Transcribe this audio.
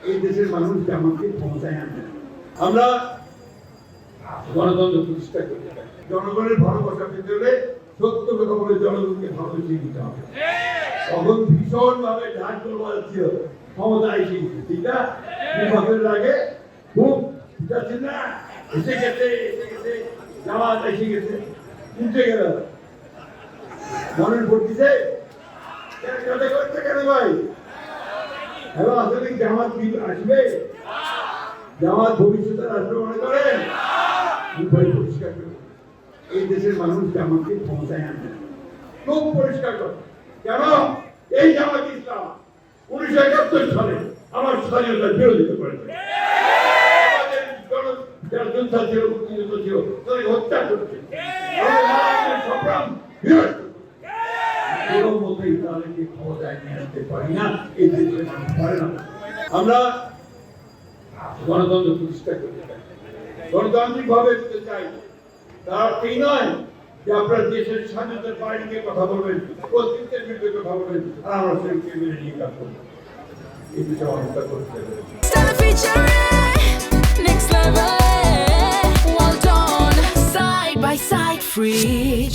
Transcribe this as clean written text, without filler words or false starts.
এই দেশের মানুষ আমাকে ক্ষমতায় আনবে। আমরা গণতন্ত্র প্রতিষ্ঠা করতে চাই। জনগণের ভালোবাসা পেতে হলে সত্য কথা বলে জনগণকে ভালোবেসে দিতে হবে। তখন ভীষণ ভাবে ঢাক বাজছিল ক্ষমতা এসে গেছে, ঠিক না? নির্বাচনের আগে খুব যাচ্ছে না, এসে গেছে জামাত এসে গেছে, উঠে গেল মনের ভোট দিছে কেন ভাই? হ্যালো, আসলে জামাত আসবে, জামাত ভবিষ্যতে আসবে মনে করেন? পরিষ্কার করে এই দেশের মানুষ জামাতকে ক্ষমতায় আনবে, খুব পরিষ্কার করে। কেন? এই জামাত ইসলাম 1971 সালে আমার স্বাধীনতার বিরোধিতা করেছে, যারা যোদ্ধা ছিল, মুক্তিযুদ্ধ ছিল, তাদের হত্যা করছে, সংগ্রাম বিরাট কোনো মতেই তাদেরকে ক্ষমতায় নিয়ে আসতে পারি না, এই দেশের মানুষ পারে না। আমরা গণতন্ত্র প্রতিষ্ঠা করতে চাই, গণতান্ত্রিক ভাবে দিতে চাই। তার এই নয় যে আপনার দেশের স্বাধীনতার বাইরে নিয়ে কথা বলবেন, অস্তিত্বের বিরুদ্ধে কথা বলবেন, আর আমরা সেটাকে মেনে নিয়ে কাজ করবো। এই বিষয়ে অনেকটা করতে